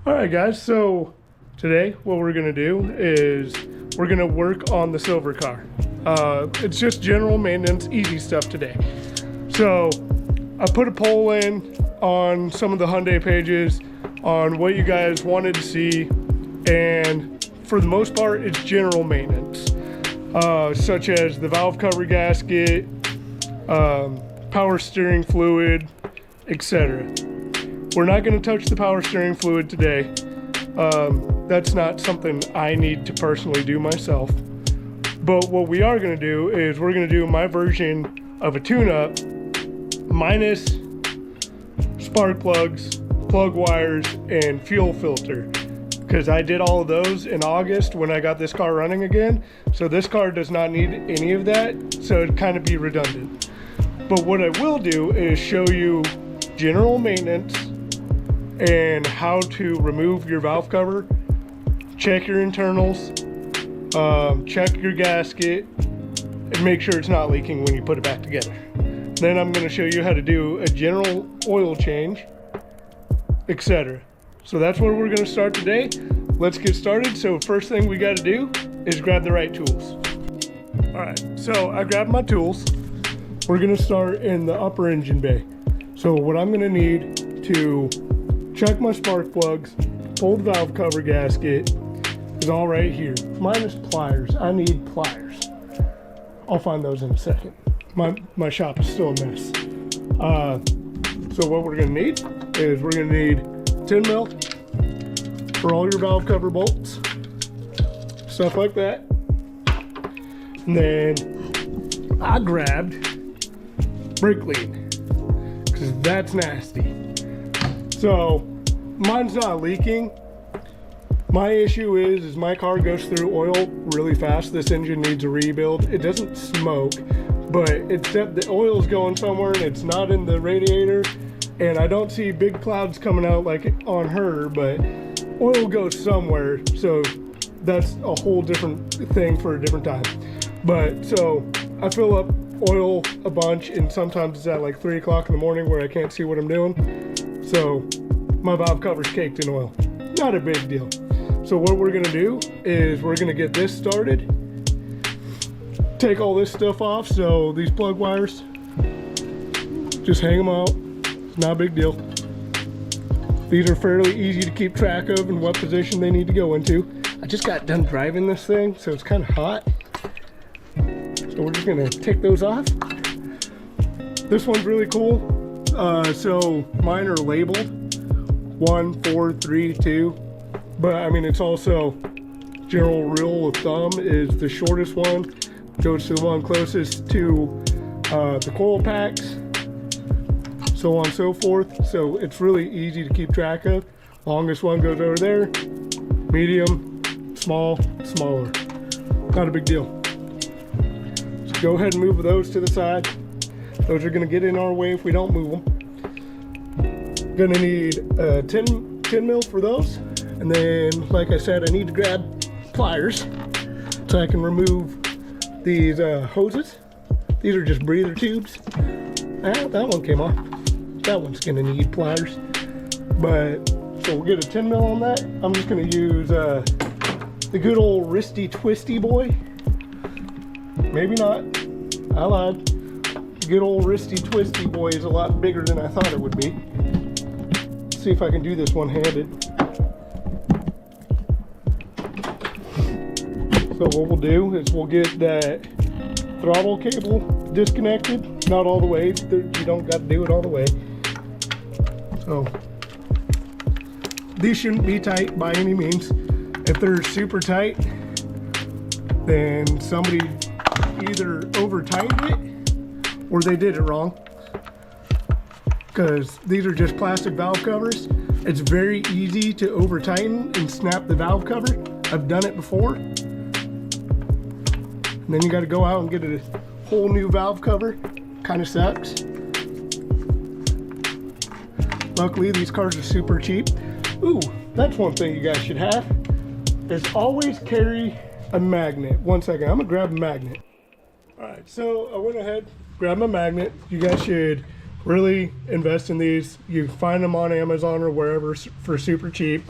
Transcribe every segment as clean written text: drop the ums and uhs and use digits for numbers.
All right, guys, so today what we're gonna do is we're gonna work on the silver car. It's just general maintenance, easy stuff today. So I put a poll in on some of the Hyundai pages on what you guys wanted to see, and for the most part it's general maintenance, such as the valve cover gasket, power steering fluid, etc. We're not going to touch the power steering fluid today. That's not something I need to personally do myself. But what we are going to do is we're going to do my version of a tune-up minus spark plugs, plug wires, and fuel filter. Because I did all of those in August when I got this car running again. So this car does not need any of that. So it'd kind of be redundant. But what I will do is show you general maintenance and how to remove your valve cover, check your internals, check your gasket, and make sure it's not leaking when you put it back together. Then I'm going to show you how to do a general oil change, etc. So that's where we're going to start today. Let's get started. So first thing we got to do is grab the right tools. All right, so I grabbed my tools. We're going to start in the upper engine bay. So what I'm going to need to check my spark plugs, pull the valve cover gasket is all right here. Minus pliers. I need pliers. I'll find those in a second. My shop is still a mess. So what we're going to need is we're going to need 10 mil for all your valve cover bolts, stuff like that. And then I grabbed brake clean because that's nasty. So mine's not leaking. My issue is my car goes through oil really fast. This engine needs a rebuild. It doesn't smoke, but the oil's going somewhere and it's not in the radiator. And I don't see big clouds coming out like on her, but oil goes somewhere. So that's a whole different thing for a different time. But so I fill up oil a bunch, and sometimes it's at like 3 o'clock in the morning where I can't see what I'm doing. So my valve cover's caked in oil. Not a big deal. So what we're gonna do is we're gonna get this started. Take all this stuff off. So these plug wires, just hang them out. It's not a big deal. These are fairly easy to keep track of and what position they need to go into. I just got done driving this thing, so it's kind of hot. So we're just gonna take those off. This one's really cool. So mine are labeled 1, 4, 3, 2, but I mean it's also general rule of thumb is the shortest one goes to the one closest to the coil packs, so on and so forth. So it's really easy to keep track of. Longest one goes over there, medium, small, smaller. Not a big deal. So go ahead and move those to the side. Those are going to get in our way if we don't move them. Going to need 10 mil for those. And then, like I said, I need to grab pliers so I can remove these hoses. These are just breather tubes. That one came off. That one's going to need pliers. But, so we'll get a 10 mil on that. I'm just going to use the good old wristy twisty boy. Maybe not. I lied. Good old wristy twisty boy is a lot bigger than I thought it would be. Let's see if I can do this one-handed. So what we'll do is we'll get that throttle cable disconnected. Not all the way. You don't got to do it all the way. So these shouldn't be tight by any means. If they're super tight, then somebody either over tightened it or they did it wrong, because these are just plastic valve covers. It's very easy to over tighten and snap the valve cover. I've done it before. And then you got to go out and get a whole new valve cover. Kind of sucks. Luckily these cars are super cheap. Ooh, that's one thing you guys should have, is always carry a magnet. One second, I'm gonna grab a magnet. All right, so I went ahead, grabbed my magnet. You guys should Really invest in these. You can find them on Amazon or wherever for super cheap.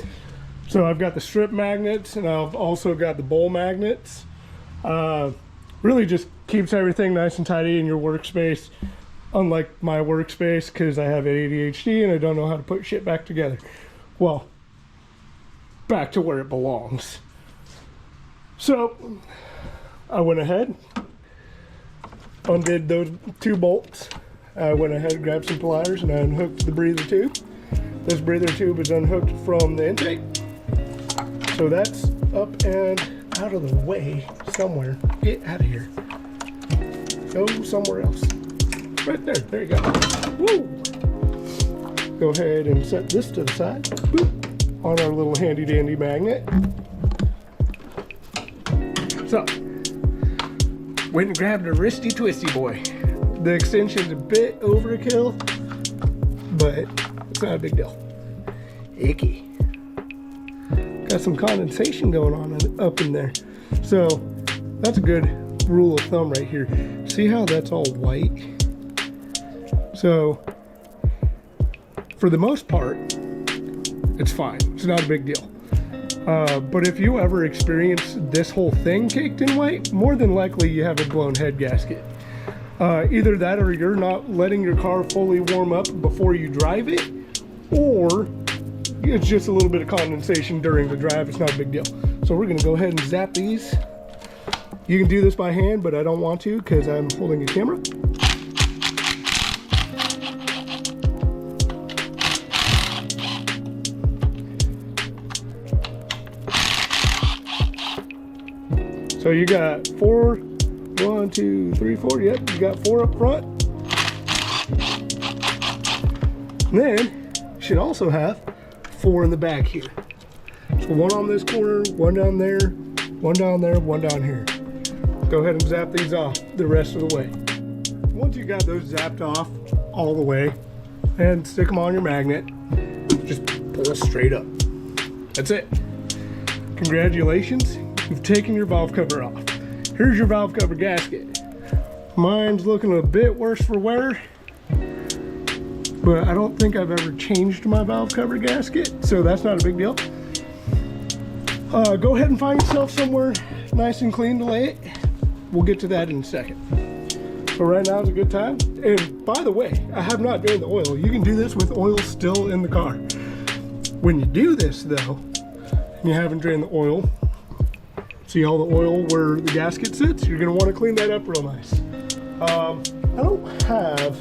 So I've got the strip magnets, and I've also got the bowl magnets. Really just keeps everything nice and tidy in your workspace, unlike my workspace, because I have ADHD and I don't know how to put shit back together. Well, back to where it belongs. So I went ahead, undid those 2 bolts. I went ahead and grabbed some pliers and I unhooked the breather tube. This breather tube is unhooked from the intake. So that's up and out of the way somewhere. Get out of here. Go somewhere else. Right there. There you go. Woo! Go ahead and set this to the side. Boop, on our little handy dandy magnet. So, went and grabbed a wristy twisty boy. The extension's a bit overkill, but it's not a big deal. Icky. Got some condensation going on up in there. So that's a good rule of thumb right here. See how that's all white? So for the most part, it's fine. It's not a big deal. But if you ever experience this whole thing caked in white, more than likely you have a blown head gasket. Either that or you're not letting your car fully warm up before you drive it, or it's just a little bit of condensation during the drive. It's not a big deal. So we're gonna go ahead and zap these. You can do this by hand, but I don't want to because I'm holding a camera. So you got 4, 1, 2, 3, 4. Yep, you got 4 up front. And then you should also have 4 in the back here. So 1 on this corner, 1 down there, 1 down there, 1 down here. Go ahead and zap these off the rest of the way. Once you got those zapped off all the way, and stick them on your magnet, just pull straight up. That's it. Congratulations, you've taken your valve cover off. Here's your valve cover gasket. Mine's looking a bit worse for wear, but I don't think I've ever changed my valve cover gasket, so that's not a big deal. Go ahead and find yourself somewhere nice and clean to lay it. We'll get to that in a second. So right now is a good time. And by the way, I have not drained the oil. You can do this with oil still in the car. When you do this though, and you haven't drained the oil, see all the oil where the gasket sits? You're gonna wanna clean that up real nice. I don't have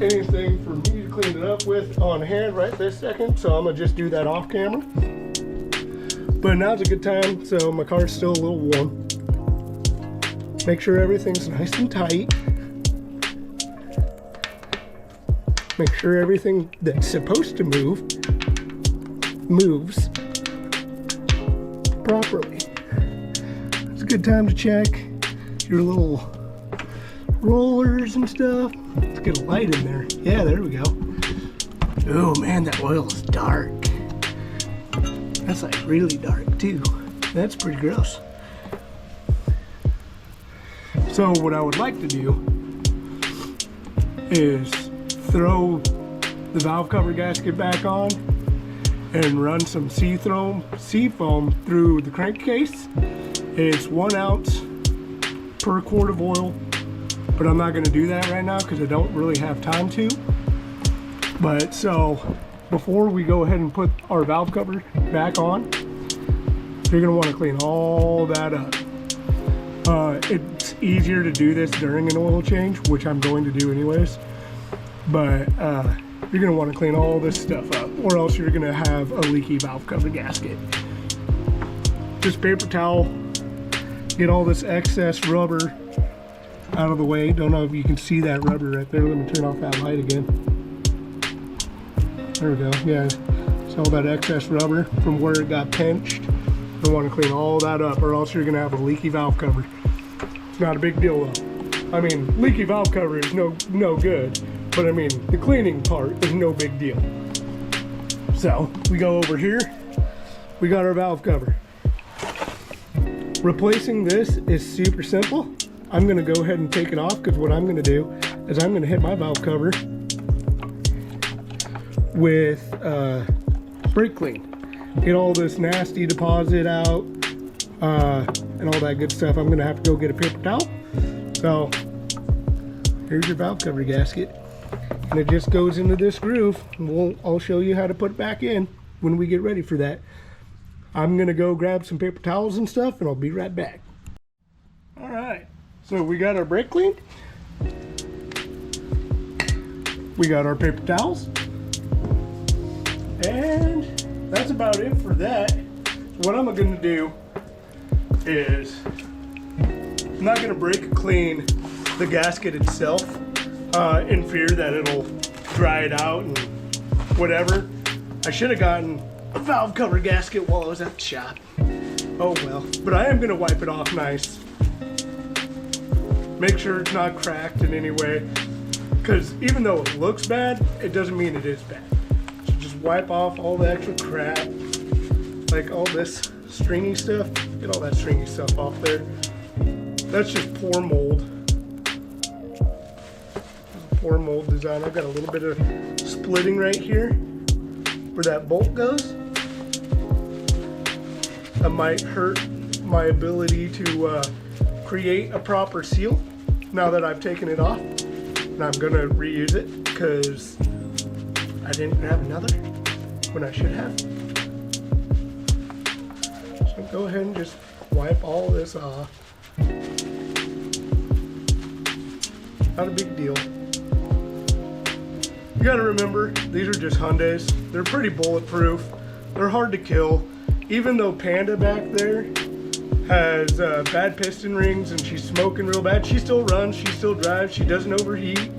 anything for me to clean it up with on hand right this second, so I'm gonna just do that off camera. But now's a good time, so my car's still a little warm. Make sure everything's nice and tight. Make sure everything that's supposed to move, moves properly. It's a good time to check your little rollers and stuff. Let's get a light in there. Yeah, there we go. Oh man, that oil is dark. That's like really dark too. That's pretty gross. So what I would like to do is throw the valve cover gasket back on and run some sea foam through the crankcase. It's 1 ounce per quart of oil, but I'm not going to do that right now because I don't really have time to. But so before we go ahead and put our valve cover back on, you're going to want to clean all that up. It's easier to do this during an oil change, which I'm going to do anyways, but you're going to want to clean all this stuff up, or else you're going to have a leaky valve cover gasket. Just paper towel, get all this excess rubber out of the way. Don't know if you can see that rubber right there. Let me turn off that light again. There we go. Yeah, it's all that excess rubber from where it got pinched. You want to clean all that up, or else you're going to have a leaky valve cover. It's not a big deal though. I mean, leaky valve cover is no good, but I mean, the cleaning part is no big deal. So we go over here, we got our valve cover. Replacing this is super simple. I'm gonna go ahead and take it off, because what I'm gonna do is I'm gonna hit my valve cover with brake clean. Get all this nasty deposit out and all that good stuff. I'm gonna have to go get a paper towel. So here's your valve cover gasket. And it just goes into this groove. And I'll show you how to put it back in when we get ready for that. I'm gonna go grab some paper towels and stuff, and I'll be right back. All right, so we got our brake clean. We got our paper towels. And that's about it for that. What I'm gonna do is, I'm not gonna brake clean the gasket itself in fear that it'll dry it out and whatever. I should have gotten a valve cover gasket while I was at the shop. Oh well, but I am gonna wipe it off nice. Make sure it's not cracked in any way, because even though it looks bad, it doesn't mean it is bad. So just wipe off all the extra crap, like all this stringy stuff. Get all that stringy stuff off there. That's just poor mold. Poor mold design. I've got a little bit of splitting right here where that bolt goes. That might hurt my ability to create a proper seal now that I've taken it off. And I'm gonna reuse it because I didn't grab another when I should have. So go ahead and just wipe all this off. Not a big deal. You gotta remember, these are just Hyundais. They're pretty bulletproof. They're hard to kill. Even though Panda back there has bad piston rings and she's smoking real bad, she still runs, she still drives, she doesn't overheat,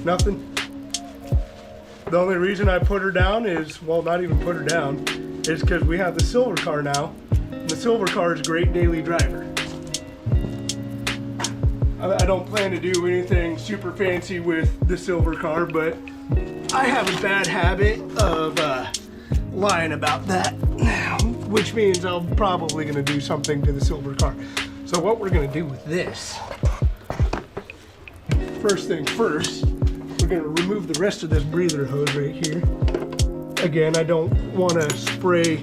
nothing. The only reason I put her down is, well, not even put her down, is because we have the silver car now. And the silver car is a great daily driver. I don't plan to do anything super fancy with the silver car, but I have a bad habit of lying about that, which means I'm probably going to do something to the silver car. So what we're going to do with this, first thing first, we're going to remove the rest of this breather hose right here. Again, I don't want to spray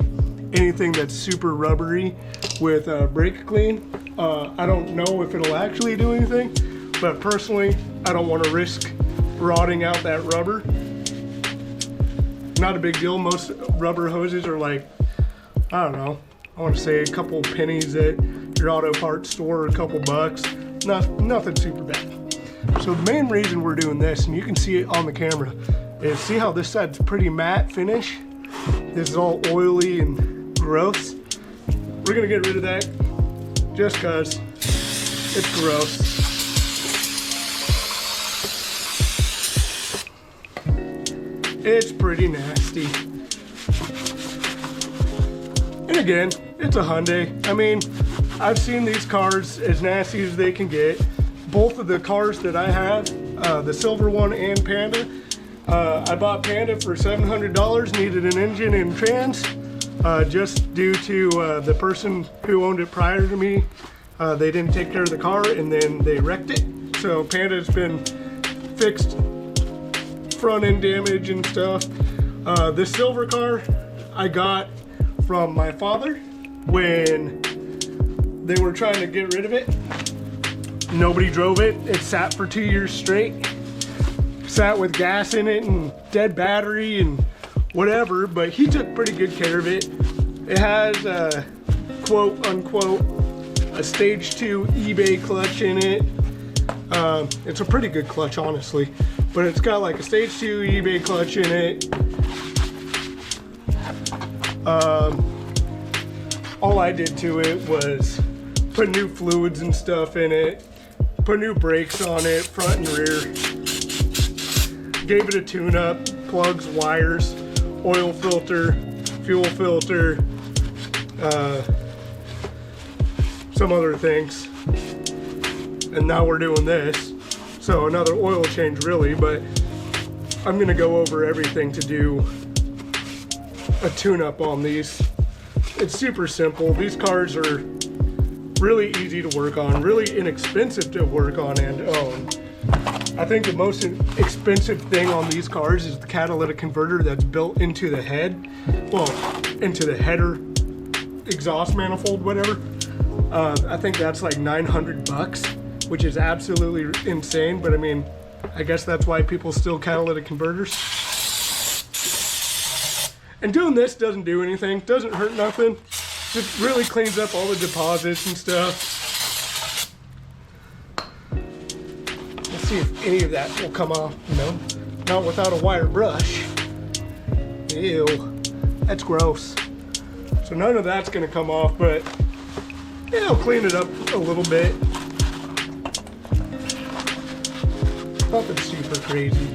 anything that's super rubbery with brake clean. I don't know if it'll actually do anything, but personally, I don't want to risk rotting out that rubber. Not a big deal. Most rubber hoses are like, I don't know, I want to say a couple pennies at your auto parts store, a couple bucks. Nothing super bad. So the main reason we're doing this, and you can see it on the camera, is see how this side's pretty matte finish? This is all oily and gross. We're gonna get rid of that just cause it's gross. It's pretty nasty. And again, it's a Hyundai. I mean, I've seen these cars as nasty as they can get. Both of the cars that I have, the silver one and Panda, I bought Panda for $700, needed an engine and trans, just due to the person who owned it prior to me. They didn't take care of the car and then they wrecked it. So Panda's been fixed, front end damage and stuff. This silver car I got from my father when they were trying to get rid of it. Nobody drove it. It sat for 2 years straight. Sat with gas in it and dead battery and whatever, but he took pretty good care of it. It has a quote unquote a stage 2 eBay clutch in it. It's a pretty good clutch, honestly, but it's got like a stage 2 eBay clutch in it. All I did to it was put new fluids and stuff in it, put new brakes on it, front and rear, gave it a tune-up, plugs, wires, oil filter, fuel filter, some other things. And now we're doing this. So another oil change really, but I'm gonna go over everything to do a tune-up on these. It's super simple. These cars are really easy to work on, really inexpensive to work on and own. I think the most expensive thing on these cars is the catalytic converter that's built into the head, well, into the header exhaust manifold, whatever. I think that's like 900 bucks, which is absolutely insane. But I mean, I guess that's why people steal catalytic converters. And doing this doesn't do anything, doesn't hurt nothing. Just really cleans up all the deposits and stuff. Let's see if any of that will come off. No, not without a wire brush. Ew, that's gross. So none of that's gonna come off, but yeah, I'll clean it up a little bit. Nothing super crazy.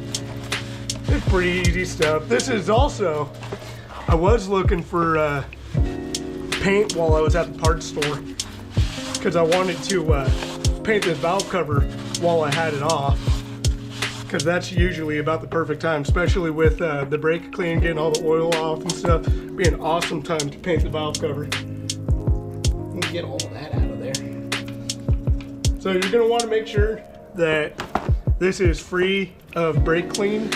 It's pretty easy stuff. This is also, I was looking for paint while I was at the parts store because I wanted to paint this valve cover while I had it off, because that's usually about the perfect time, especially with the brake clean, getting all the oil off and stuff. Be an awesome time to paint the valve cover. Get all of that out of there. So you're going to want to make sure that this is free of brake clean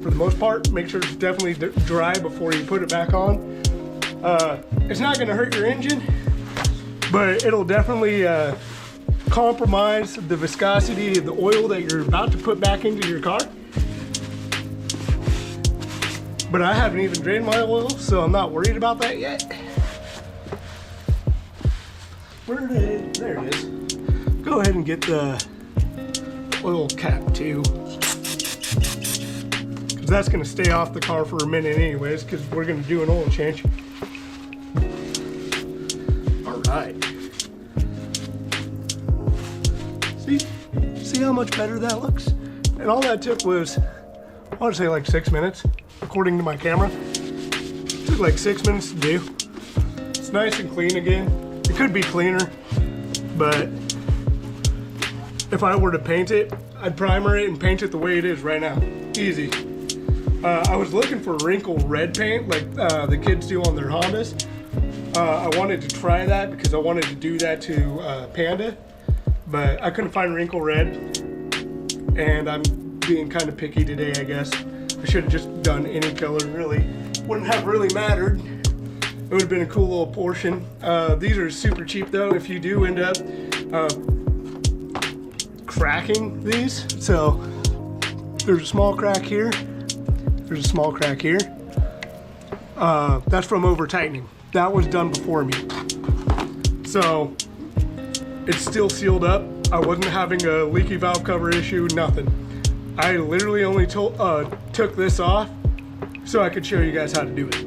for the most part. Make sure it's definitely dry before you put it back on. It's not going to hurt your engine, but it'll definitely compromise the viscosity of the oil that you're about to put back into your car. But I haven't even drained my oil, so I'm not worried about that yet. Where did it? There it is. Go ahead and get the oil cap too, because that's going to stay off the car for a minute anyways, because we're going to do an oil change. All right. See how much better that looks? And all that took was, I want to say like 6 minutes, according to my camera. It took like 6 minutes to do. It's nice and clean again. It could be cleaner, but if I were to paint it, I'd primer it and paint it the way it is right now. Easy. I was looking for wrinkle red paint like the kids do on their Hondas. I wanted to try that because I wanted to do that to Panda, but I couldn't find wrinkle red, and I'm being kind of picky today, I guess. I should have just done any color, really. Wouldn't have really mattered. It would have been a cool little portion. These are super cheap though if you do end up cracking these. So there's a small crack here. There's a small crack here. That's from over tightening. That was done before me. So it's still sealed up. I wasn't having a leaky valve cover issue, nothing. I literally only took this off so I could show you guys how to do it.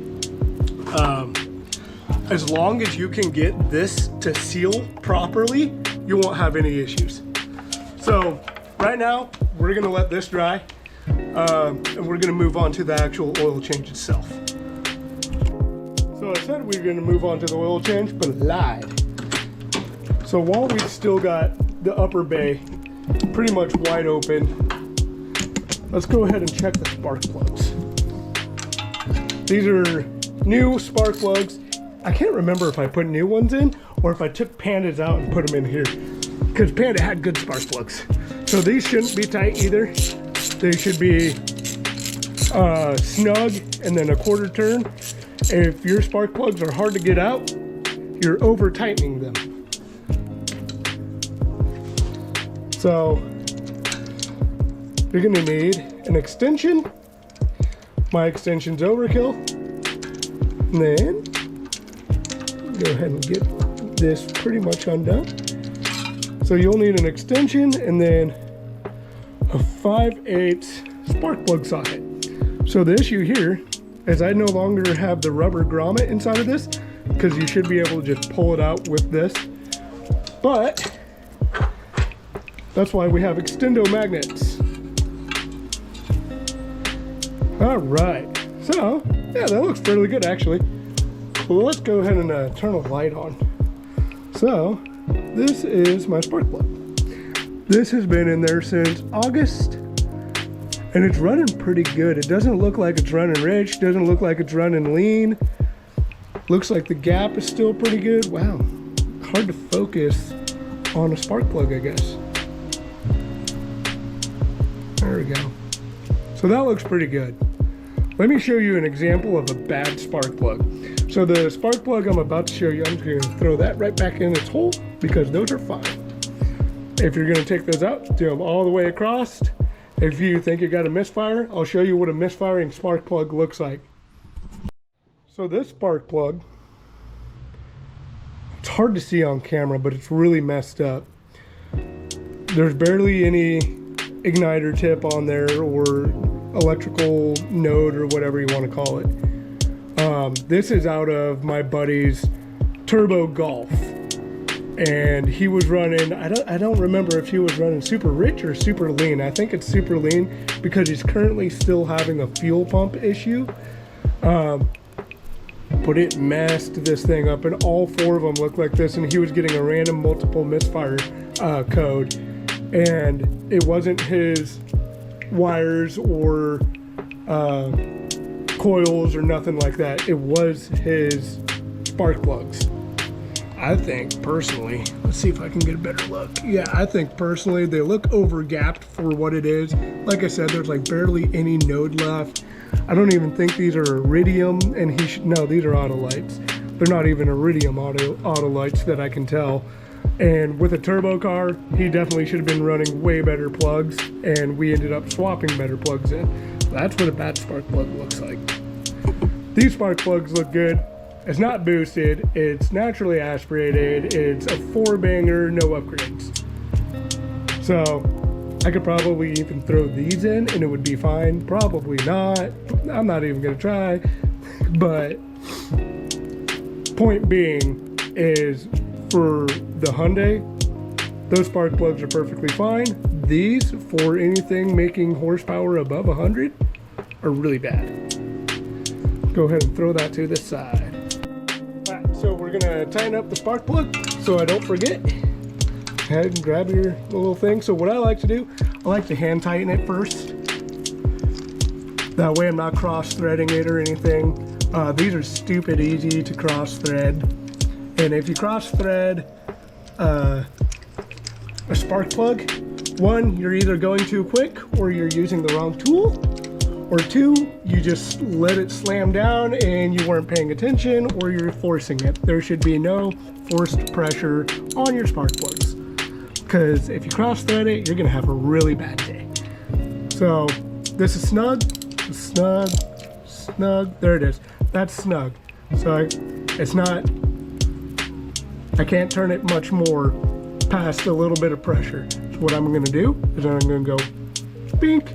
As long as you can get this to seal properly, you won't have any issues. So right now, we're gonna let this dry, and we're gonna move on to the actual oil change itself. So I said we were gonna move on to the oil change, but I lied. So while we've still got the upper bay pretty much wide open, let's go ahead and check the spark plugs. These are new spark plugs. I can't remember if I put new ones in or if I took Pandas out and put them in here, because Panda had good spark plugs. So these shouldn't be tight either. They should be snug and then a quarter turn. If your spark plugs are hard to get out, you're over tightening them. So you're gonna need an extension. My extension's overkill. And then go ahead and get this pretty much undone. So you'll need an extension and then a 5/8 spark plug socket. So the issue here is I no longer have the rubber grommet inside of this, because you should be able to just pull it out with this. But that's why we have extendo magnets. All right, so yeah, that looks fairly good actually. Well, let's go ahead and turn a light on. So this is my spark plug. This has been in there since August, and it's running pretty good. It doesn't look like it's running rich, doesn't look like it's running lean. Looks like the gap is still pretty good. Wow, hard to focus on a spark plug, I guess. There we go. So that looks pretty good. Let me show you an example of a bad spark plug. So the spark plug I'm about to show you, I'm just gonna throw that right back in its hole because those are fine. If you're gonna take those out, do them all the way across. If you think you got a misfire, I'll show you what a misfiring spark plug looks like. So this spark plug, it's hard to see on camera, but it's really messed up. There's barely any igniter tip on there or electrical node or whatever you want to call it. This is out of my buddy's Turbo Golf, and he was running, I don't remember if he was running super rich or super lean. I think it's super lean because he's currently still having a fuel pump issue. But it messed this thing up, and all four of them looked like this, and he was getting a random multiple misfire code, and it wasn't his wires or coils or nothing like that. It was his spark plugs. I think personally, let's see if I can get a better look. Yeah, I think personally they look over gapped for what it is. Like I said, there's like barely any node left. I don't even think these are iridium, and no, these are auto lights. They're not even iridium auto lights that I can tell. And with a turbo car, he definitely should have been running way better plugs, and we ended up swapping better plugs in. That's what a bad spark plug looks like. These spark plugs look good. It's not boosted, it's naturally aspirated, it's a 4-banger, no upgrades. So I could probably even throw these in and it would be fine. Probably not. I'm not even gonna try. But point being is, for the Hyundai, those spark plugs are perfectly fine. These, for anything making horsepower above 100, are really bad. Go ahead and throw that to the side. Alright, so we're gonna tighten up the spark plug so I don't forget. Go ahead and grab your little thing. So what I like to do, I like to hand tighten it first. That way I'm not cross threading it or anything. These are stupid easy to cross thread. And if you cross thread a spark plug, one, you're either going too quick or you're using the wrong tool, or two, you just let it slam down and you weren't paying attention, or you're forcing it. There should be no forced pressure on your spark plugs, because if you cross thread it, you're gonna have a really bad day. So this is snug, snug, snug, there it is. That's snug. So it's not, I can't turn it much more past a little bit of pressure. So what I'm gonna do is I'm gonna go bink,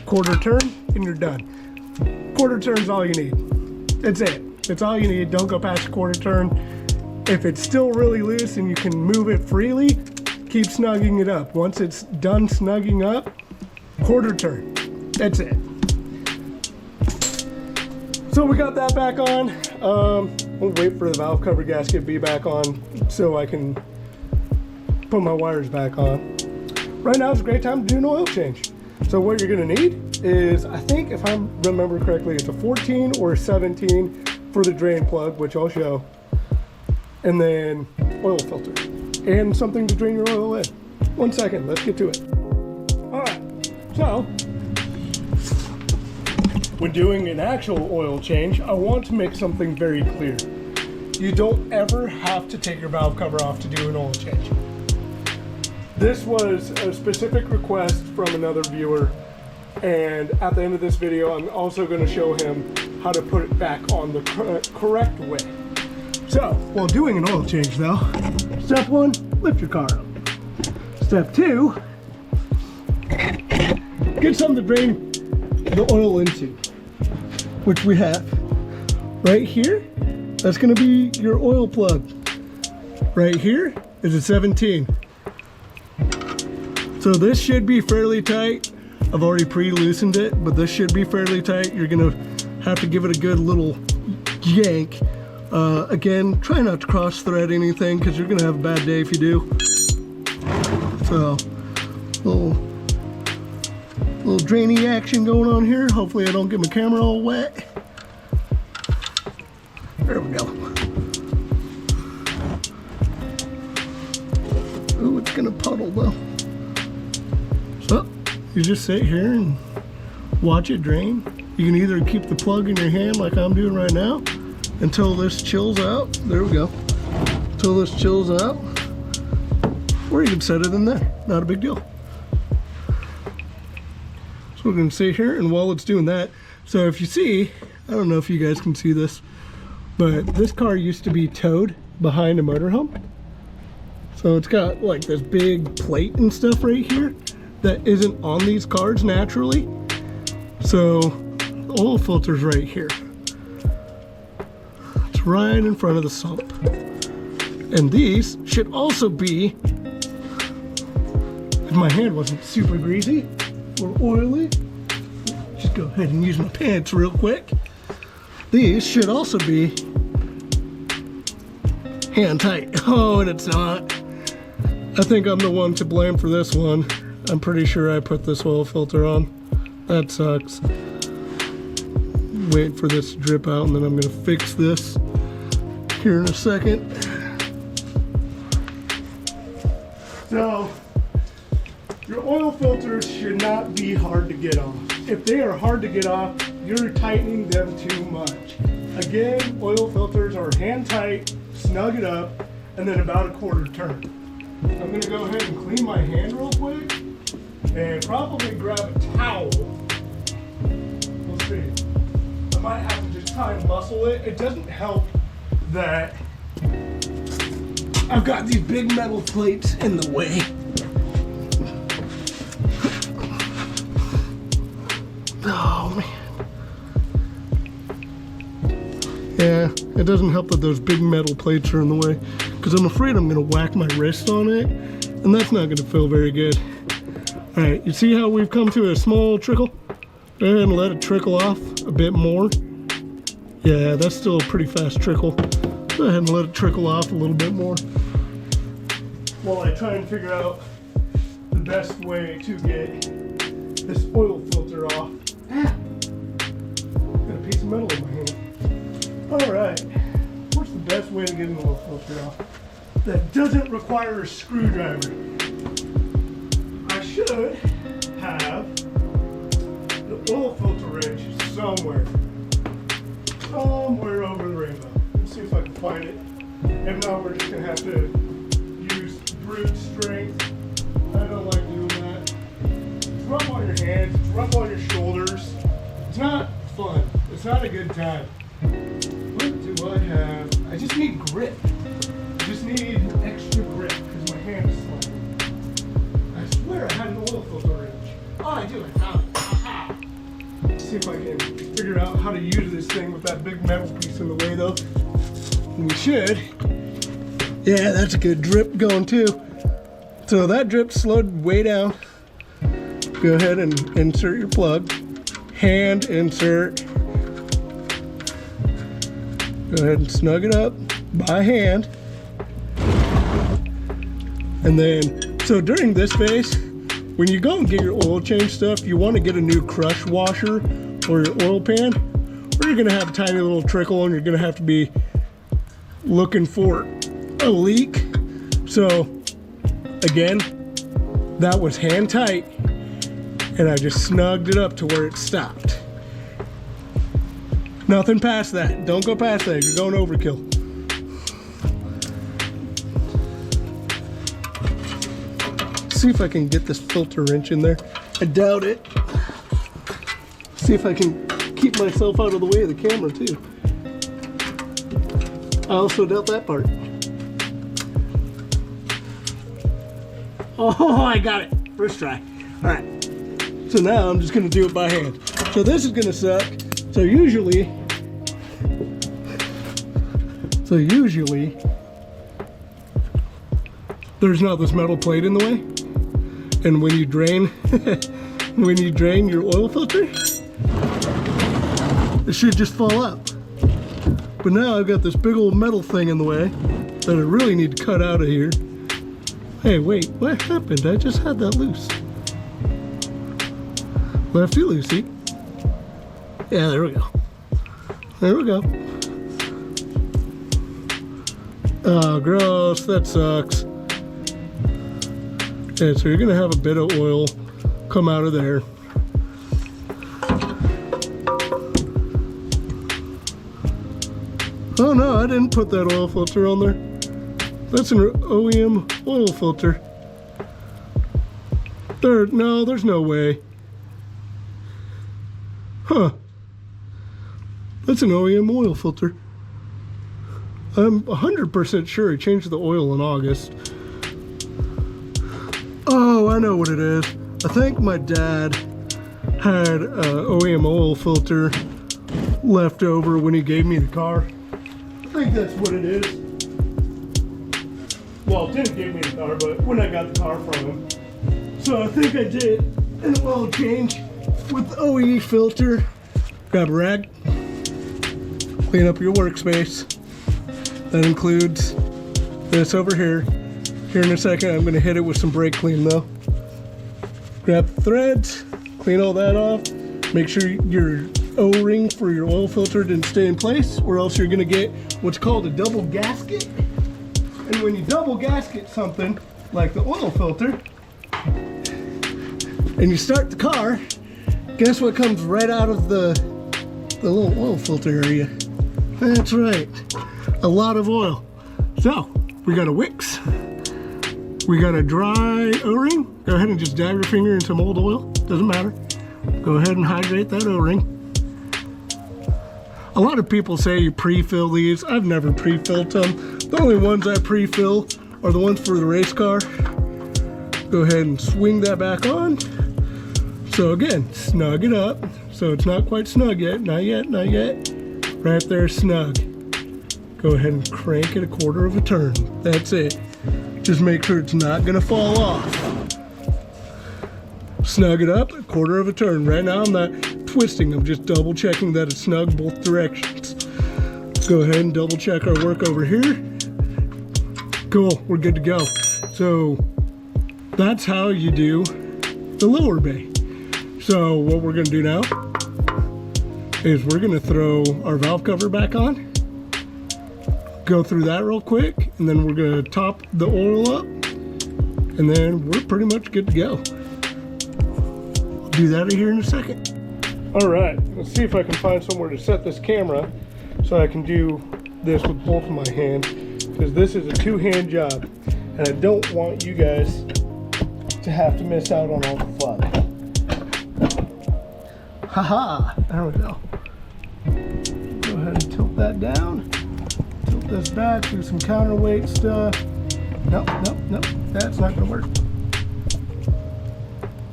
quarter turn, and you're done. Quarter turn's all you need. That's it. That's all you need. Don't go past a quarter turn. If it's still really loose and you can move it freely, keep snugging it up. Once it's done snugging up, quarter turn. That's it. So we got that back on. We'll wait for the valve cover gasket to be back on so I can put my wires back on. Right now is a great time to do an oil change. So what you're gonna need is, I think if I remember correctly, it's a 14 or a 17 for the drain plug, which I'll show. And then oil filter and something to drain your oil in. 1 second, let's get to it. All right, so when doing an actual oil change, I want to make something very clear. You don't ever have to take your valve cover off to do an oil change. This was a specific request from another viewer, and at the end of this video, I'm also going to show him how to put it back on the correct way. So, while doing an oil change though, step one, lift your car up. Step two, get something to drain the oil into, which we have right here. That's going to be your oil plug. Right here is a 17. So this should be fairly tight. I've already pre-loosened it, but this should be fairly tight. You're gonna have to give it a good little yank. Again, try not to cross thread anything because you're gonna have a bad day if you do. So, little drainy action going on here. Hopefully I don't get my camera all wet. There we go. Ooh, it's gonna puddle though. So, you just sit here and watch it drain. You can either keep the plug in your hand like I'm doing right now until this chills out. There we go. Until this chills out. Or you can set it in there. Not a big deal. So we're going to sit here, and while it's doing that, so if you see, I don't know if you guys can see this, but this car used to be towed behind a motorhome. So it's got like this big plate and stuff right here that isn't on these cars naturally. So the oil filter's right here. It's right in front of the sump. And these should also be, if my hand wasn't super greasy or oily, just go ahead and use my pants real quick. These should also be hand tight. Oh, and it's not. I think I'm the one to blame for this one. I'm pretty sure I put this oil filter on. That sucks. Wait for this to drip out, and then I'm gonna fix this here in a second. So, your oil filters should not be hard to get off. If they are hard to get off, you're tightening them too much. Again, oil filters are hand tight, snug it up, and then about a quarter turn. I'm gonna go ahead and clean my hand real quick and probably grab a towel. We'll see. I might have to just try and muscle it. It doesn't help that I've got these big metal plates in the way. Oh man. Yeah, it doesn't help that those big metal plates are in the way, because I'm afraid I'm gonna whack my wrist on it, and that's not gonna feel very good. All right, you see how we've come to a small trickle? Go ahead and let it trickle off a bit more. Yeah, that's still a pretty fast trickle. Go ahead and let it trickle off a little bit more while I try and figure out the best way to get this oil filter off. Got a piece of metal in my hand. All right, what's the best way to get an oil filter off that doesn't require a screwdriver? I should have the oil filter wrench somewhere over the rainbow. Let's see if I can find it. If not, we're just gonna have to use brute strength. I don't like doing that. It's rough on your hands, it's rough on your shoulders. It's not fun. It's not a good time. What do I have? I just need grip. I just need extra grip because my hand is sluggy. I swear I had an oil filter wrench. Oh, I do. I found it. Aha. Let's see if I can figure out how to use this thing with that big metal piece in the way, though. We should. Yeah, that's a good drip going too. So that drip slowed way down. Go ahead and insert your plug. Hand insert. Go ahead and snug it up by hand. And then, so during this phase, when you go and get your oil change stuff, you want to get a new crush washer or your oil pan, or you're gonna have a tiny little trickle and you're gonna have to be looking for a leak. So again, that was hand tight, and I just snugged it up to where it stopped. Nothing past that. Don't go past that. You're going overkill. See if I can get this filter wrench in there. I doubt it. See if I can keep myself out of the way of the camera too. I also doubt that part. Oh, I got it. First try. All right. So now I'm just gonna do it by hand. So this is gonna suck. So usually, there's not this metal plate in the way. And when you drain, your oil filter, it should just fall out. But now I've got this big old metal thing in the way that I really need to cut out of here. Hey, wait, what happened? I just had that loose. Lefty loosey. Yeah, there we go. There we go. Oh, gross, that sucks. Okay, so you're gonna have a bit of oil come out of there. Oh no, I didn't put that oil filter on there. That's an OEM oil filter. No, there's no way. Huh. That's an OEM oil filter. I'm 100% sure he changed the oil in August. Oh, I know what it is. I think my dad had an OEM oil filter left over when he gave me the car. I think that's what it is. Well, didn't give me the car, but when I got the car from him. So I think I did an oil change with the OE filter. Grab a rag, clean up your workspace. That includes this over here. Here in a second, I'm gonna hit it with some brake clean though. Grab the threads, clean all that off. Make sure your O-ring for your oil filter didn't stay in place, or else you're gonna get what's called a double gasket. And when you double gasket something, like the oil filter, and you start the car, guess what comes right out of the little oil filter area? That's right, a lot of oil. So, we got a Wix, we got a dry O-ring. Go ahead and just dab your finger in some old oil, doesn't matter. Go ahead and hydrate that O-ring. A lot of people say you pre-fill these. I've never pre-filled them. The only ones I pre-fill are the ones for the race car. Go ahead and swing that back on. So again, snug it up. So it's not quite snug yet, not yet, not yet. Right there, snug. Go ahead and crank it a quarter of a turn. That's it. Just make sure it's not gonna fall off. Snug it up a quarter of a turn. Right now I'm not twisting, I'm just double checking that it's snug both directions. Go ahead and double check our work over here. Cool, we're good to go. So that's how you do the lower bay. So what we're gonna do now is we're gonna throw our valve cover back on, go through that real quick, and then we're gonna top the oil up, and then we're pretty much good to go. I'll do that here in a second. All right, let's see if I can find somewhere to set this camera so I can do this with both of my hands, because this is a two-hand job, and I don't want you guys to have to miss out on all the fun. Haha, there we go. Go ahead and tilt that down, tilt this back, do some counterweight stuff. Nope, nope, nope, that's not gonna work.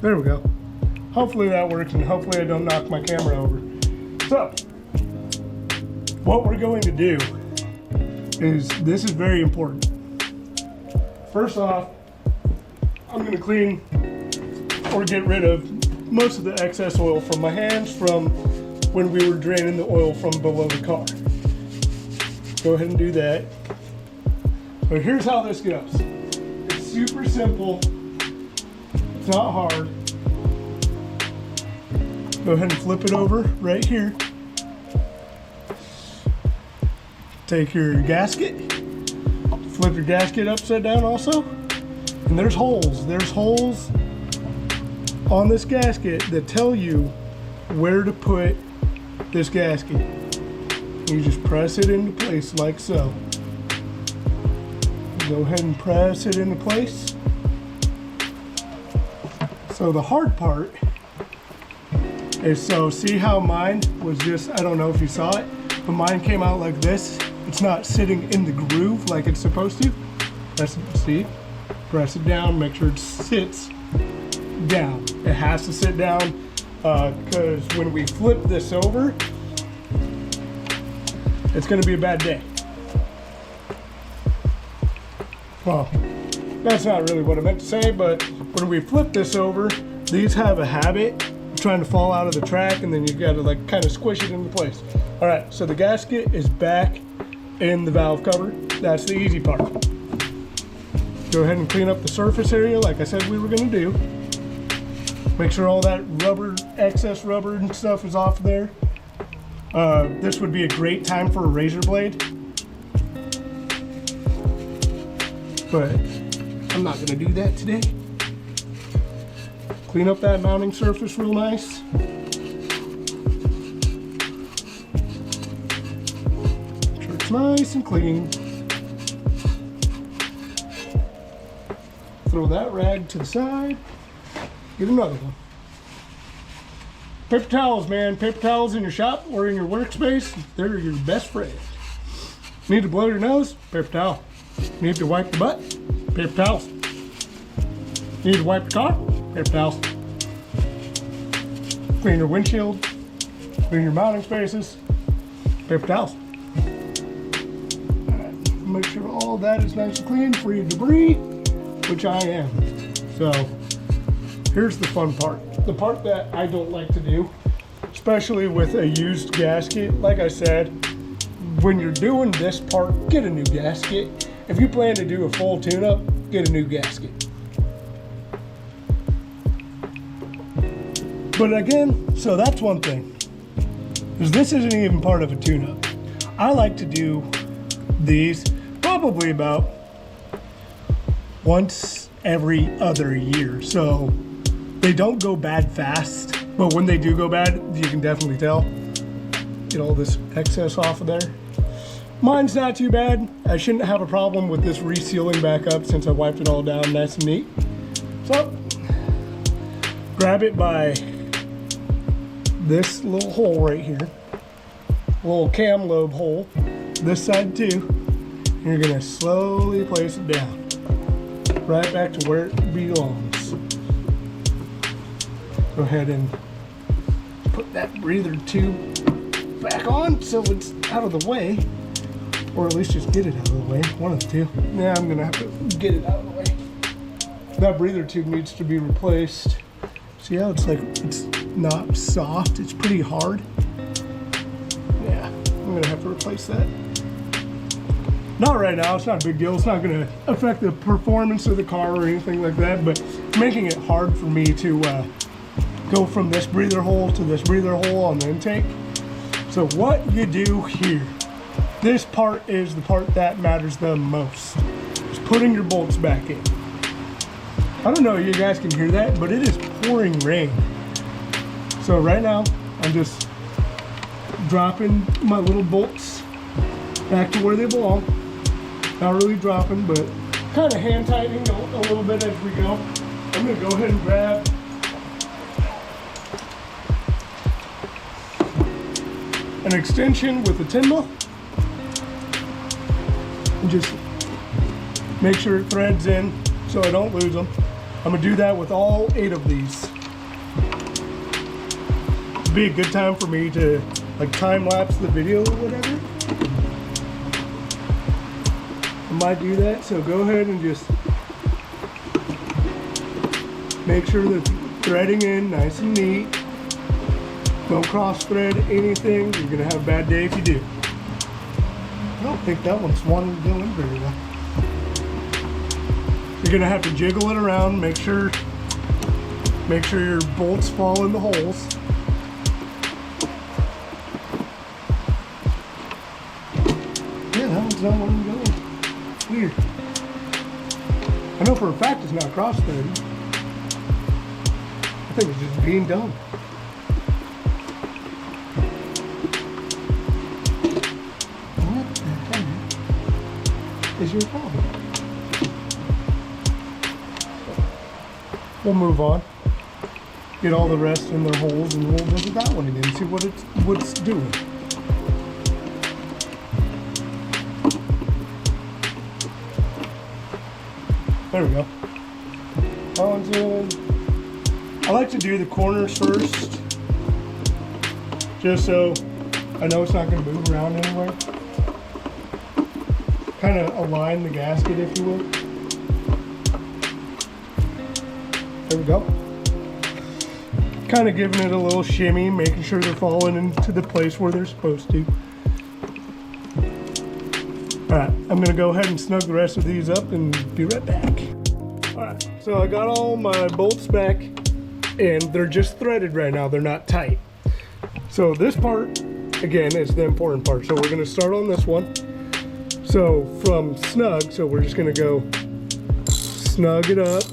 There we go. Hopefully that works, and hopefully I don't knock my camera over. So, what we're going to do is, this is very important. First off, I'm gonna clean or get rid of most of the excess oil from my hands from when we were draining the oil from below the car. Go ahead and do that. But here's how this goes. It's super simple. It's not hard. Go ahead and flip it over right here. Take your gasket, flip your gasket upside down also. And there's holes. There's holes on this gasket that tell you where to put this gasket. You just press it into place like so. Go ahead and press it into place. So the hard part is, so see how mine was just, I don't know if you saw it, but mine came out like this. It's not sitting in the groove like it's supposed to. See? Press it down, make sure it sits down. It has to sit down, because when we flip this over, it's gonna be a bad day. Well, that's not really what I meant to say, but when we flip this over, these have a habit of trying to fall out of the track, and then you gotta like kind of squish it into place. All right, so the gasket is back in the valve cover. That's the easy part. Go ahead and clean up the surface area like I said we were gonna do. Make sure all that rubber, excess rubber and stuff is off there. This would be a great time for a razor blade, but I'm not gonna do that today. Clean up that mounting surface real nice. Make sure it's nice and clean. Throw that rag to the side. Get another one. Paper towels, man. Paper towels in your shop or in your workspace, they're your best friend. Need to blow your nose? Paper towel. Need to wipe the butt? Paper towels. Need to wipe the car? Paper towels. Clean your windshield. Clean your mounting spaces? Paper towels. Alright, make sure all that is nice and clean, free of debris, which I am. So, here's the fun part. The part that I don't like to do, especially with a used gasket. Like I said, when you're doing this part, get a new gasket. If you plan to do a full tune-up, get a new gasket. But again, so that's one thing, because this isn't even part of a tune-up. I like to do these probably about once every other year. So they don't go bad fast, but when they do go bad, you can definitely tell. Get all this excess off of there. Mine's not too bad. I shouldn't have a problem with this resealing back up since I wiped it all down nice and neat. So, grab it by this little hole right here. Little cam lobe hole. This side too. And you're gonna slowly place it down. Right back to where it belongs. Go ahead and put that breather tube back on so it's out of the way. Or at least just get it out of the way, one of the two. Yeah, I'm gonna have to get it out of the way. That breather tube needs to be replaced. See how it's like, it's not soft, it's pretty hard. Yeah, I'm gonna have to replace that. Not right now, it's not a big deal. It's not gonna affect the performance of the car or anything like that, but it's making it hard for me to go from this breather hole to this breather hole on the intake. So what you do here, this part is the part that matters the most. Just putting your bolts back in. I don't know if you guys can hear that, but it is pouring rain. So right now, I'm just dropping my little bolts back to where they belong. Not really dropping, but kind of hand tightening a little bit as we go. I'm gonna go ahead and grab an extension with a Tyndall. And just make sure it threads in so I don't lose them. I'm gonna do that with all 8 of these. It'd be a good time for me to like time lapse the video or whatever. I might do that, so go ahead and just make sure that threading in nice and neat. Don't cross thread anything. You're gonna have a bad day if you do. I don't think that one's wanting to go in very well. You're gonna have to jiggle it around, make sure your bolts fall in the holes. Yeah, that one's not wanting to go in. It's weird. I know for a fact it's not cross threaded. I think it's just being done. Is your problem. We'll move on. Get all the rest in their holes and we'll visit that one again, see what it's doing. There we go. That one's in. I like to do the corners first, just so I know it's not going to move around anywhere. Kind of align the gasket, if you will. There we go. Kind of giving it a little shimmy, making sure they're falling into the place where they're supposed to. Alright, I'm going to go ahead and snug the rest of these up and be right back. Alright, so I got all my bolts back and they're just threaded right now, they're not tight. So this part, again, is the important part. So we're going to start on this one. So from snug, so we're just gonna go snug it up.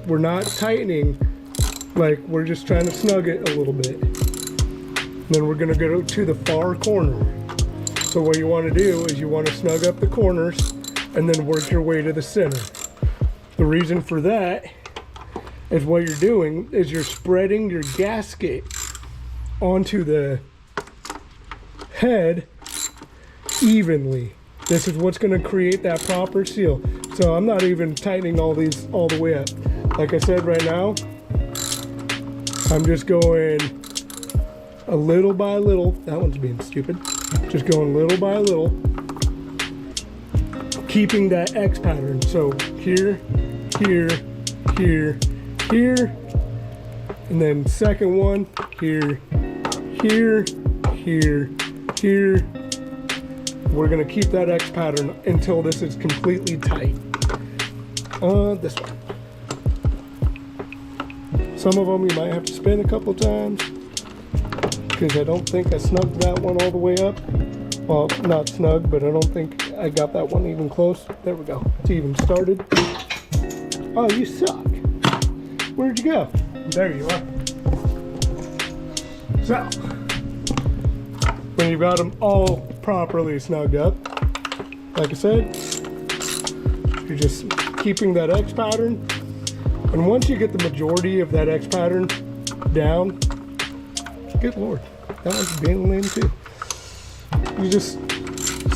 We're not tightening Like we're just trying to snug it a little bit. Then we're gonna go to the far corner. So what you wanna do is you wanna snug up the corners and then work your way to the center. The reason for that is what you're doing is you're spreading your gasket onto the head evenly. This is what's going to create that proper seal. So I'm not even tightening all these all the way up. Like I said, right now I'm just going a little by little. That one's being stupid. Just going little by little, keeping that X pattern. So here, here, here, here, and then second one here, here, here, here. We're gonna keep that X pattern until this is completely tight. This one. Some of them you might have to spin a couple times because I don't think I snugged that one all the way up. Well, not snug, but I don't think I got that one even close. There we go. It's even started. Oh, you suck. Where'd you go? There you are. So, when you've got them all properly snugged up, like I said, you're just keeping that X pattern. And once you get the majority of that X pattern down, good Lord, that one's being lame too. You just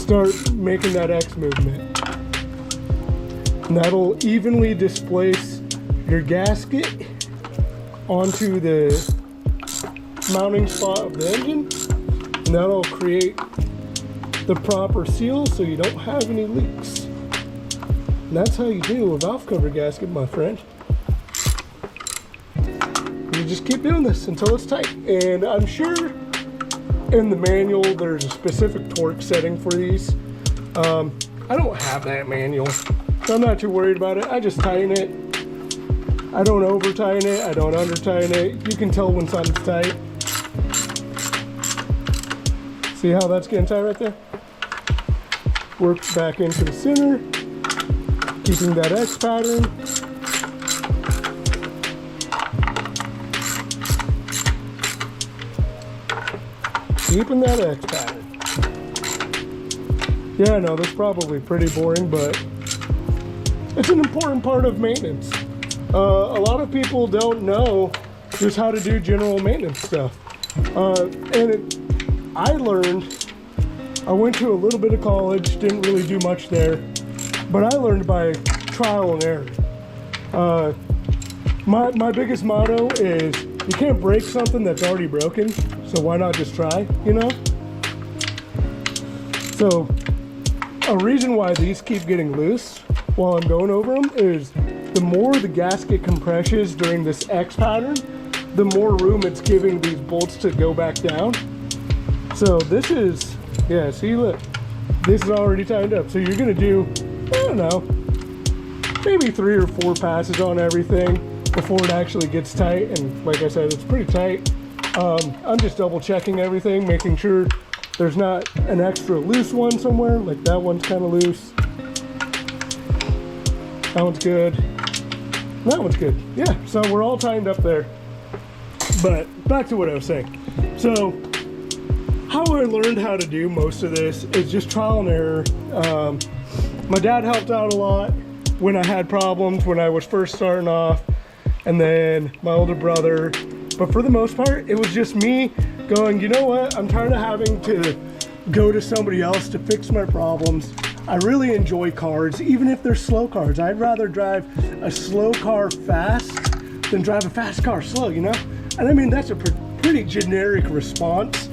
start making that X movement. And that'll evenly displace your gasket onto the mounting spot of the engine. And that'll create the proper seal so you don't have any leaks. And that's how you do a valve cover gasket, my friend. You just keep doing this until it's tight. And I'm sure in the manual there's a specific torque setting for these. I don't have that manual, so I'm not too worried about it. I just tighten it. I don't over tighten it, I don't under tighten it. You can tell when something's tight. See how that's getting tight right there? Work back into the center, keeping that X pattern. Keeping that X pattern. Yeah, I know, that's probably pretty boring, but it's an important part of maintenance. A lot of people don't know just how to do general maintenance stuff. I learned, I went to a little bit of college, didn't really do much there, but I learned by trial and error. My biggest motto is you can't break something that's already broken, so why not just try, you know? So a reason why these keep getting loose while I'm going over them is the more the gasket compresses during this X pattern, the more room it's giving these bolts to go back down. So this is, yeah, see, look, this is already tightened up. So you're gonna do, I don't know, maybe 3 or 4 passes on everything before it actually gets tight. And like I said, it's pretty tight. I'm just double checking everything, making sure there's not an extra loose one somewhere. Like that one's kind of loose. That one's good. That one's good. Yeah, so we're all tightened up there. But back to what I was saying. So how I learned how to do most of this is just trial and error. My dad helped out a lot when I had problems when I was first starting off, and then my older brother. But for the most part, it was just me going, you know what, I'm tired of having to go to somebody else to fix my problems. I really enjoy cars, even if they're slow cars. I'd rather drive a slow car fast than drive a fast car slow, you know? And I mean, that's a pretty generic response.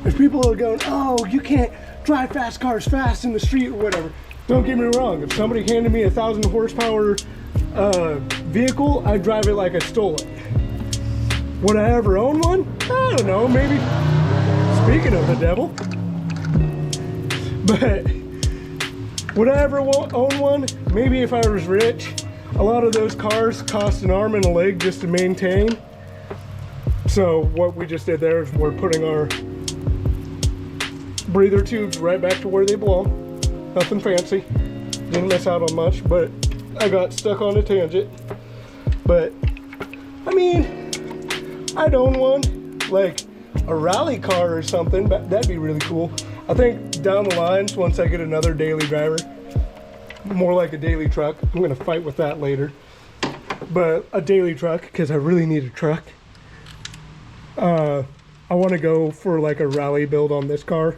If people are going, oh, you can't drive fast cars fast in the street or whatever. Don't get me wrong, if somebody handed me a 1,000 horsepower vehicle, I'd drive it like I stole it. Would I ever own one? I don't know, maybe. Speaking of the devil. But would I ever own one? Maybe if I was rich. A lot of those cars cost an arm and a leg just to maintain. So what we just did there is we're putting our breather tubes right back to where they belong. Nothing fancy. Didn't miss out on much, but I got stuck on a tangent. But I mean, I'd own one, like a rally car or something, but that'd be really cool. I think down the lines, once I get another daily driver, more like a daily truck, I'm gonna fight with that later, but a daily truck, because I really need a truck. I want to go for like a rally build on this car.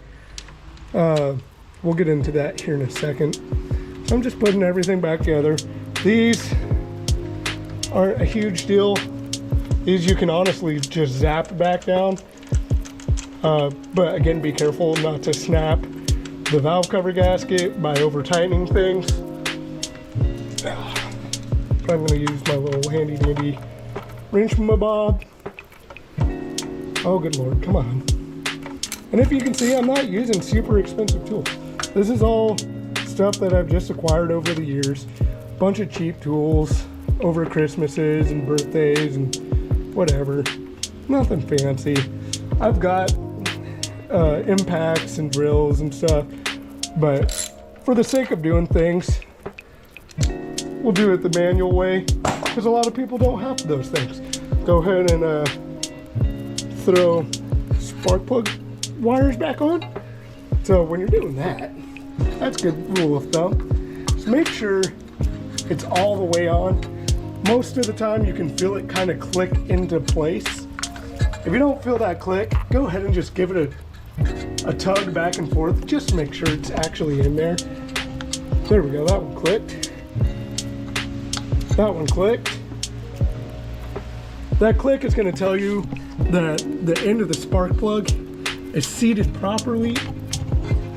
We'll get into that here in a second. So I'm just putting everything back together. These aren't a huge deal. These you can honestly just zap back down. But again, be careful not to snap the valve cover gasket by over tightening things. I'm gonna use my little handy dandy wrench bob. Oh good Lord, come on. And if you can see, I'm not using super expensive tools. This is all stuff that I've just acquired over the years. Bunch of cheap tools over Christmases and birthdays and whatever. Nothing fancy. I've got impacts and drills and stuff, but for the sake of doing things, we'll do it the manual way, because a lot of people don't have those things. Go ahead and throw spark plug wires back on. So when you're doing that, that's a good rule of thumb. Just make sure it's all the way on. Most of the time you can feel it kind of click into place. If you don't feel that click, go ahead and just give it a tug back and forth, just to make sure it's actually in there. There we go, that one clicked. That one clicked. That click is going to tell you that the end of the spark plug is seated properly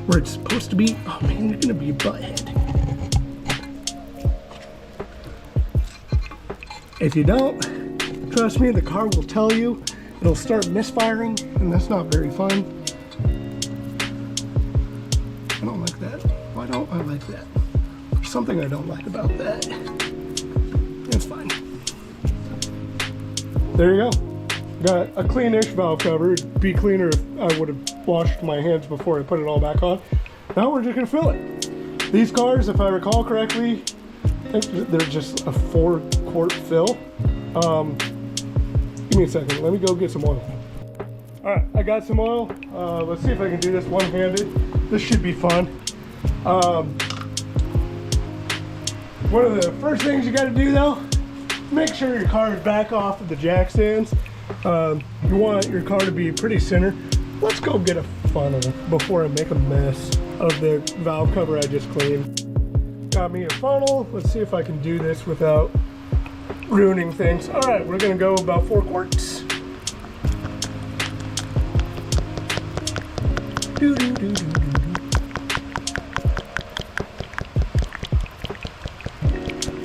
where it's supposed to be. Oh man, you're going to be a butthead. If you don't, trust me, the car will tell you. It'll start misfiring, and that's not very fun. I don't like that. Why don't I like that? There's something I don't like about that. It's fine. There you go. Got a cleanish valve cover. It'd be cleaner if I would have washed my hands before I put it all back on. Now we're just gonna fill it. These cars, if I recall correctly, I think they're just a 4-quart fill. Give me a second, let me go get some oil. All right, I got some oil. Let's see if I can do this one-handed. This should be fun. One of the first things you gotta do though, make sure your car is back off of the jack stands. You want your car to be pretty center. Let's go get a funnel before I make a mess of the valve cover I just cleaned. Got me a funnel. Let's see if I can do this without ruining things. All right, we're gonna go about 4 quarts.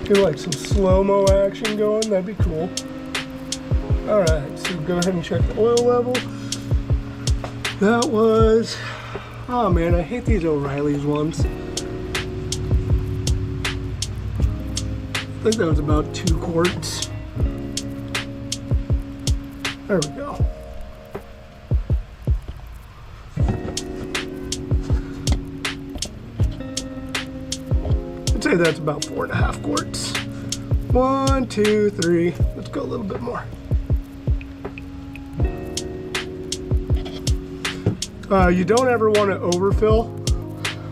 Get like some slow-mo action going, that'd be cool. All right, so go ahead and check the oil level. That was, oh man, I hate these O'Reilly's ones. I think that was about 2 quarts. There we go. I'd say that's about 4.5 quarts. 1, 2, 3. Let's go a little bit more. You don't ever want to overfill,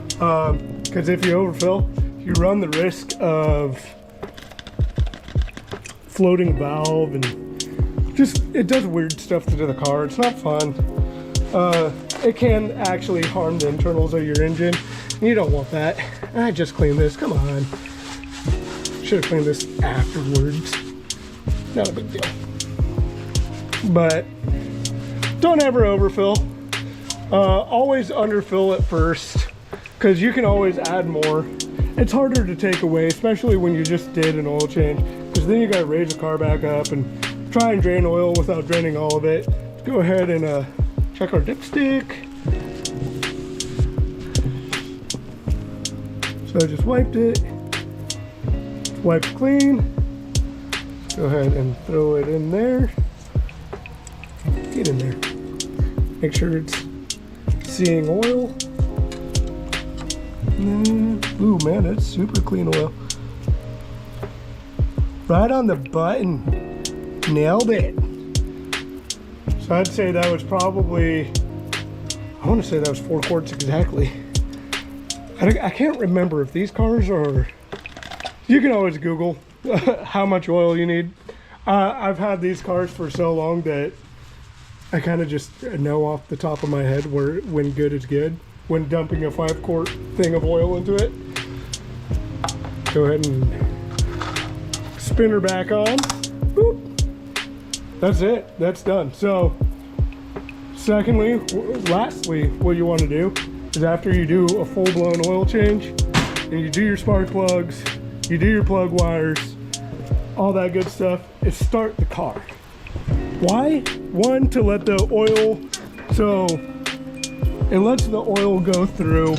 because if you overfill, you run the risk of floating valve and just, it does weird stuff to the car. It's not fun. It can actually harm the internals of your engine. You don't want that. I just cleaned this, come on. Should have cleaned this afterwards. Not a big deal. But don't ever overfill. Always underfill at first, because you can always add more. It's harder to take away, especially when you just did an oil change, because then you got to raise the car back up and try and drain oil without draining all of it. Go ahead and check our dipstick. So I just wiped it. Wiped clean. Go ahead and throw it in there. Get in there. Make sure it's seeing oil. Ooh man, that's super clean oil. Right on the button. Nailed it. So I'd say that was probably, I want to say that was 4 quarts exactly. I can't remember if these cars are, you can always Google how much oil you need. I've had these cars for so long that I kind of just know off the top of my head when good is good. When dumping a 5 quart thing of oil into it. Go ahead and spin her back on. Boop. That's it, that's done. So, lastly, what you want to do is after you do a full-blown oil change, and you do your spark plugs, you do your plug wires, all that good stuff, is start the car. Why? One, to let the oil, so it lets the oil go through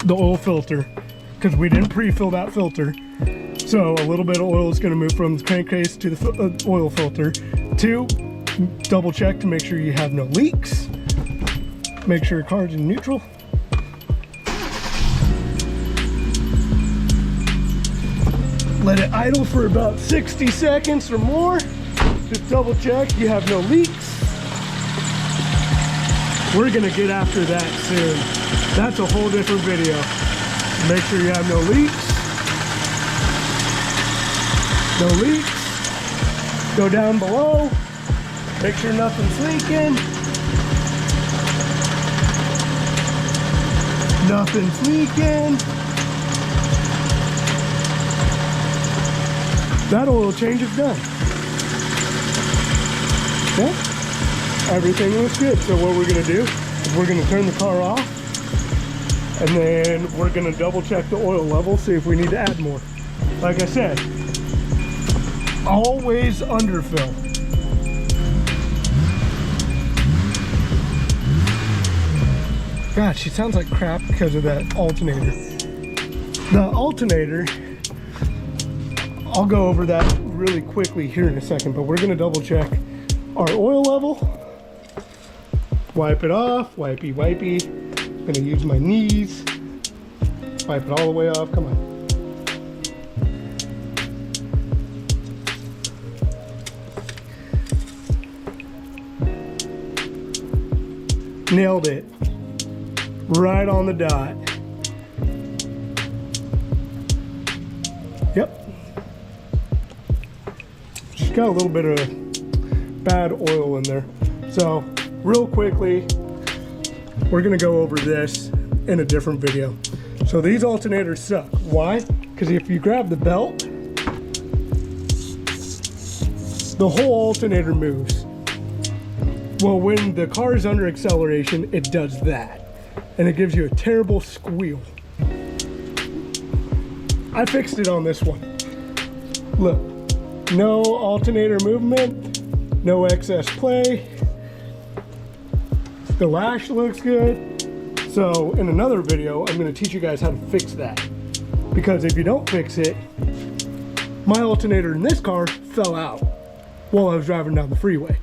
the oil filter, because we didn't pre-fill that filter. So a little bit of oil is going to move from the crankcase to the oil filter. 2, double check to make sure you have no leaks. Make sure your car's in neutral. Let it idle for about 60 seconds or more. Just double check you have no leaks. We're gonna get after that soon. That's a whole different video. Make sure you have no leaks. No leaks. Go down below. Make sure nothing's leaking. Nothing's leaking. That oil change is done. Okay. Everything looks good. So what we're gonna do is we're gonna turn the car off, and then we're gonna double check the oil level, see if we need to add more. Like I said, always underfill. God, she sounds like crap because of that alternator. The alternator, I'll go over that really quickly here in a second, but we're gonna double check our oil level. Wipe it off, wipey wipey. I'm gonna use my knees. Wipe it all the way off, come on. Nailed it. Right on the dot. Yep. Just got a little bit of bad oil in there. So, real quickly, we're gonna go over this in a different video. So these alternators suck. Why? Because if you grab the belt, the whole alternator moves. Well, when the car is under acceleration, it does that. And it gives you a terrible squeal. I fixed it on this one. Look, no alternator movement, no excess play. The lash looks good. So in another video, I'm gonna teach you guys how to fix that. Because if you don't fix it, my alternator in this car fell out while I was driving down the freeway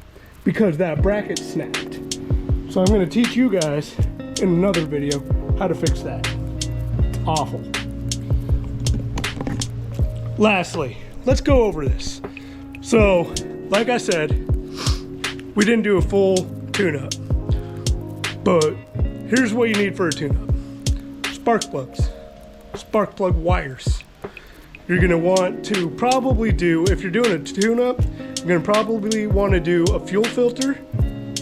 because that bracket snapped. So I'm gonna teach you guys in another video how to fix that. It's awful. Lastly, let's go over this. So, like I said, we didn't do a full tune-up, but here's what you need for a tune-up. Spark plugs, spark plug wires. You're gonna want to probably do, if you're doing a tune-up, you're gonna probably wanna do a fuel filter,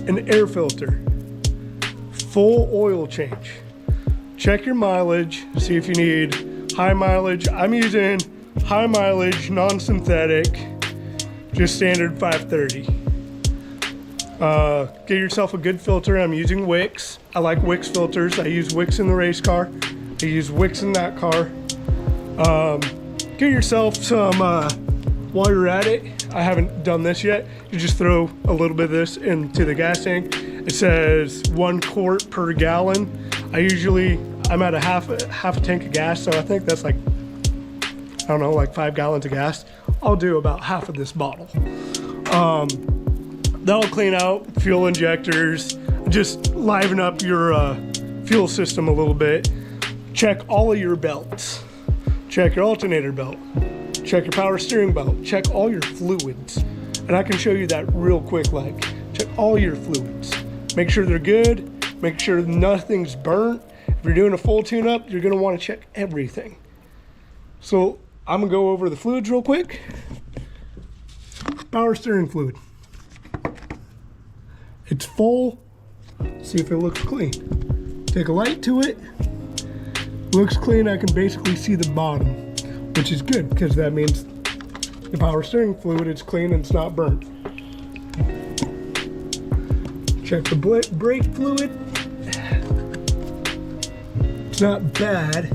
an air filter, full oil change. Check your mileage, see if you need high mileage. I'm using high mileage, non-synthetic, just standard 530. Get yourself a good filter. I'm using Wix. I like Wix filters. I use Wix in the race car. I use Wix in that car. Get yourself some, while you're at it, I haven't done this yet, you just throw a little bit of this into the gas tank. It says 1 quart per gallon. I'm at a half a tank of gas, so I think that's like, I don't know, like 5 gallons of gas. I'll do about half of this bottle. That'll clean out fuel injectors, just liven up your fuel system a little bit. Check all of your belts. Check your alternator belt. Check your power steering belt. Check all your fluids. And I can show you that real quick. Like, check all your fluids. Make sure they're good. Make sure nothing's burnt. If you're doing a full tune-up, you're gonna wanna check everything. So I'm gonna go over the fluids real quick. Power steering fluid. It's full. See if it looks clean. Take a light to it. Looks clean. I can basically see the bottom, which is good because that means the power steering fluid is clean and it's not burnt. Check the brake fluid. It's not bad.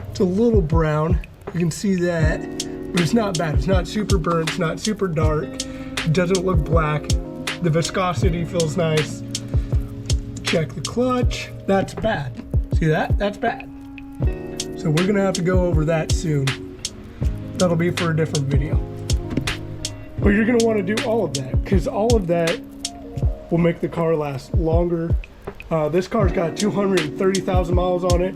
It's a little brown. You can see that, but it's not bad. It's not super burnt. It's not super dark. It doesn't look black. The viscosity feels nice. Check the clutch. That's bad. See that? That's bad. So we're gonna have to go over that soon. That'll be for a different video. But you're gonna wanna do all of that because all of that will make the car last longer. This car's got 230,000 miles on it.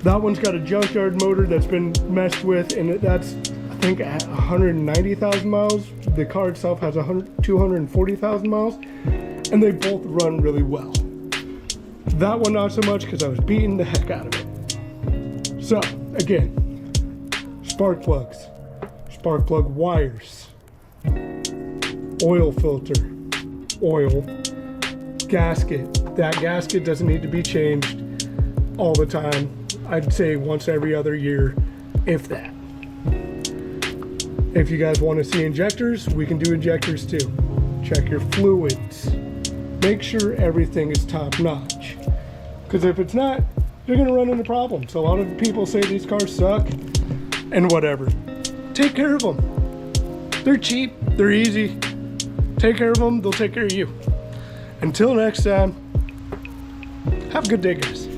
That one's got a junkyard motor that's been messed with, and that's, I think, at 190,000 miles. The car itself has 240,000 miles, and they both run really well. That one not so much because I was beating the heck out of it. So, again, spark plugs, spark plug wires, oil filter, oil, gasket. That gasket doesn't need to be changed all the time. I'd say once every other year, if that. If you guys want to see injectors, we can do injectors too. Check your fluids. Make sure everything is top notch. Because if it's not, you're gonna run into problems. A lot of people say these cars suck and whatever. Take care of them. They're cheap, they're easy. Take care of them, they'll take care of you. Until next time, have a good day, guys.